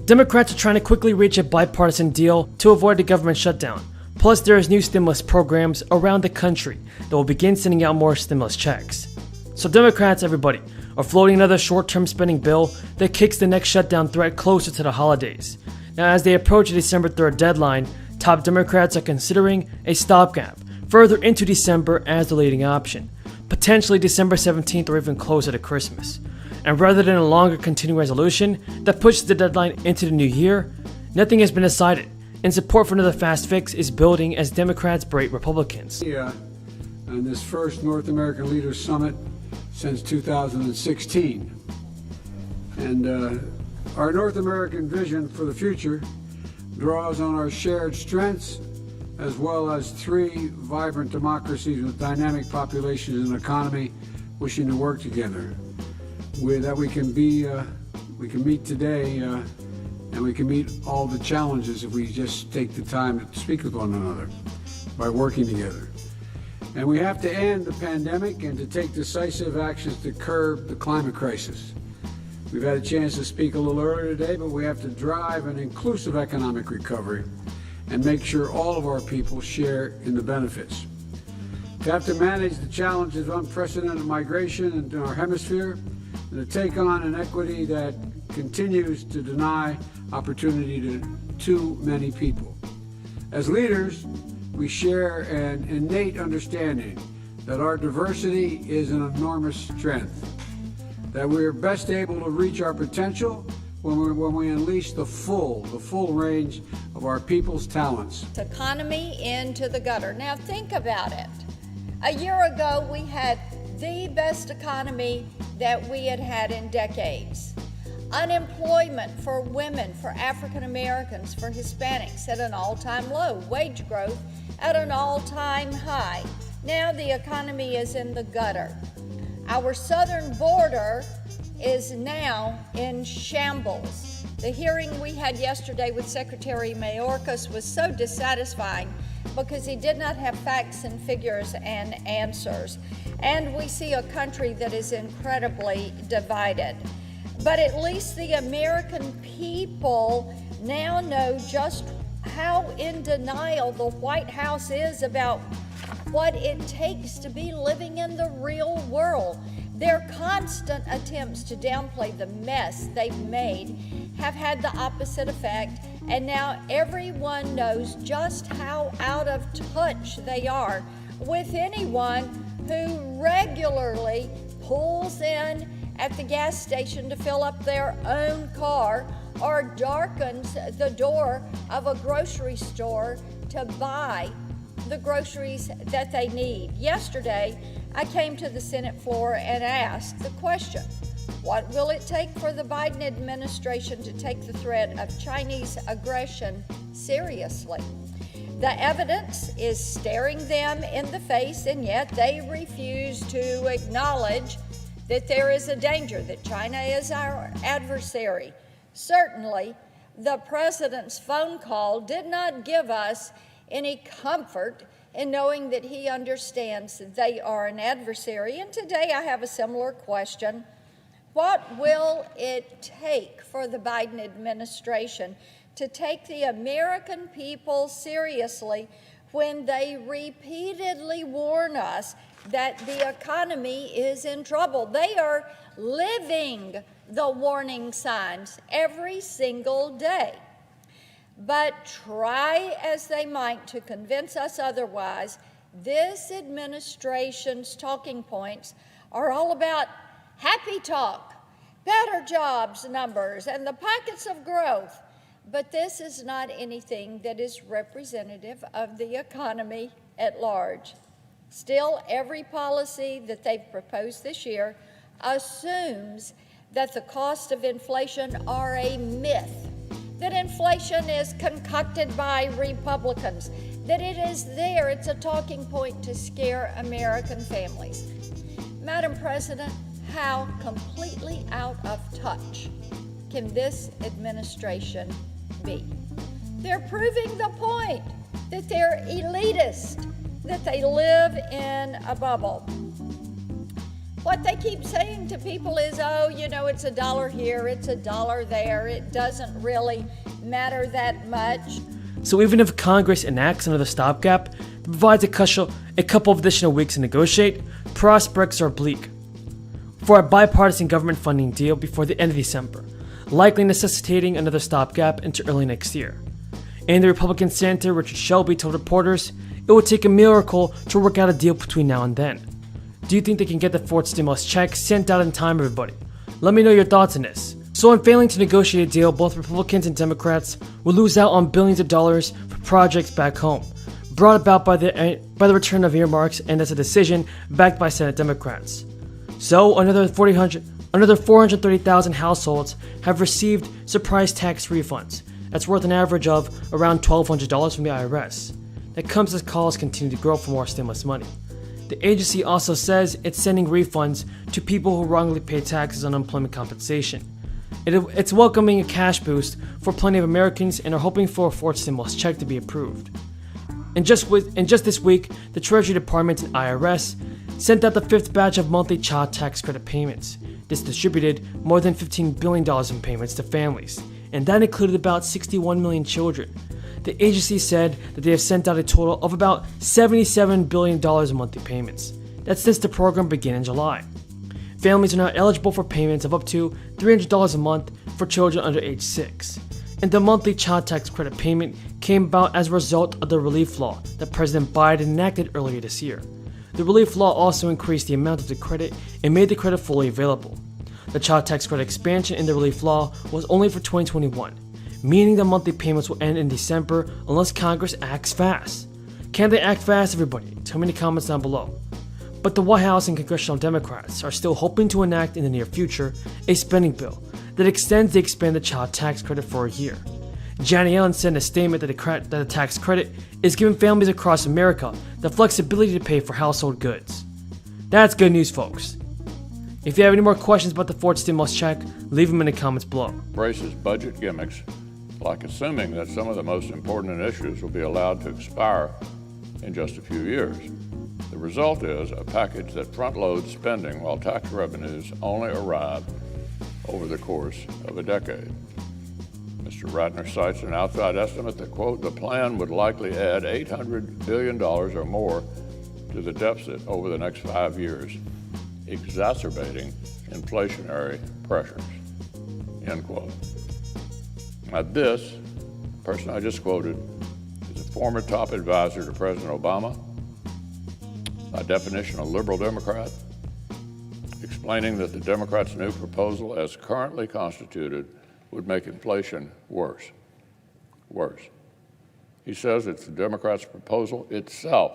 Democrats are trying to quickly reach a bipartisan deal to avoid the government shutdown. Plus, there is new stimulus programs around the country that will begin sending out more stimulus checks. So Democrats, everybody, are floating another short-term spending bill that kicks the next shutdown threat closer to the holidays. Now, as they approach the December 3rd deadline, top Democrats are considering a stopgap further into December as the leading option, potentially December 17th or even closer to Christmas. And rather than a longer continuing resolution that pushes the deadline into the new year, nothing has been decided, and support for another fast fix is building as Democrats berate Republicans. On this first North American Leaders Summit since 2016. And our North American vision for the future draws on our shared strengths as well as three vibrant democracies with dynamic populations and economy wishing to work together. That we can meet today and we can meet all the challenges if we just take the time to speak with one another by working together. And we have to end the pandemic and to take decisive actions to curb the climate crisis. We've had a chance to speak a little earlier today, but we have to drive an inclusive economic recovery and make sure all of our people share in the benefits. To have to manage the challenges of unprecedented migration in our hemisphere, and to take on an equity that continues to deny opportunity to too many people. As leaders, we share an innate understanding that our diversity is an enormous strength, that we are best able to reach our potential when we unleash the full range of our people's talents. Economy into the gutter. Now think about it. A year ago, we had the best economy that we had had in decades. Unemployment for women, for African Americans, for Hispanics at an all-time low. Wage growth at an all-time high. Now the economy is in the gutter. Our southern border is now in shambles. The hearing we had yesterday with Secretary Mayorkas was so dissatisfying because he did not have facts and figures and answers. And we see a country that is incredibly divided. But at least the American people now know just how in denial the White House is about what it takes to be living in the real world. Their constant attempts to downplay the mess they've made have had the opposite effect, and now everyone knows just how out of touch they are with anyone who regularly pulls in at the gas station to fill up their own car or darkens the door of a grocery store to buy the groceries that they need. Yesterday, I came to the Senate floor and asked the question, what will it take for the Biden administration to take the threat of Chinese aggression seriously? The evidence is staring them in the face, and yet they refuse to acknowledge that there is a danger, that China is our adversary. Certainly, the president's phone call did not give us any comfort in knowing that he understands that they are an adversary. And today I have a similar question. What will it take for the Biden administration to take the American people seriously when they repeatedly warn us that the economy is in trouble? They are living the warning signs every single day. But try as they might to convince us otherwise, this administration's talking points are all about happy talk, better jobs numbers, and the pockets of growth. But this is not anything that is representative of the economy at large. Still, every policy that they've proposed this year assumes that the cost of inflation are a myth, that inflation is concocted by Republicans, that it is there, it's a talking point to scare American families. Madam President, how completely out of touch can this administration be? They're proving the point that they're elitist, that they live in a bubble. What they keep saying to people is, oh, you know, it's $1 here, it's $1 there, it doesn't really matter that much. So even if Congress enacts another stopgap that provides a couple of additional weeks to negotiate, prospects are bleak for a bipartisan government funding deal before the end of December, likely necessitating another stopgap into early next year. And the Republican Senator Richard Shelby told reporters it would take a miracle to work out a deal between now and then. Do you think they can get the fourth stimulus check sent out in time, everybody? Let me know your thoughts on this. So in failing to negotiate a deal, both Republicans and Democrats will lose out on billions of dollars for projects back home, brought about by the return of earmarks, and as a decision backed by Senate Democrats. So another 430,000 households have received surprise tax refunds. That's worth an average of around $1,200 from the IRS. That comes as calls continue to grow for more stimulus money. The agency also says it's sending refunds to people who wrongly pay taxes on unemployment compensation. It's welcoming a cash boost for plenty of Americans and are hoping for a fourth stimulus check to be approved. And just this week, the Treasury Department and IRS sent out the fifth batch of monthly child tax credit payments. This distributed more than $15 billion in payments to families, and that included about 61 million children. The agency said that they have sent out a total of about $77 billion in monthly payments. That's since the program began in July. Families are now eligible for payments of up to $300 a month for children under age 6. And the monthly child tax credit payment came about as a result of the relief law that President Biden enacted earlier this year. The relief law also increased the amount of the credit and made the credit fully available. The child tax credit expansion in the relief law was only for 2021, meaning the monthly payments will end in December unless Congress acts fast. Can they act fast, everybody? Tell me in the comments down below. But the White House and congressional Democrats are still hoping to enact in the near future a spending bill that extends the expanded child tax credit for a year. Janet Yellen said in a statement that the tax credit is giving families across America the flexibility to pay for household goods. That's good news, folks. If you have any more questions about the fourth stimulus check, leave them in the comments below. Embraces budget gimmicks, like assuming that some of the most important initiatives will be allowed to expire in just a few years. The result is a package that front-loads spending while tax revenues only arrive over the course of a decade. Mr. Ratner cites an outside estimate that, quote, the plan would likely add $800 billion or more to the deficit over the next 5 years, exacerbating inflationary pressures, end quote. Now this person I just quoted is a former top advisor to President Obama, by definition a liberal Democrat, explaining that the Democrats' new proposal as currently constituted would make inflation worse. He says it's the Democrats' proposal itself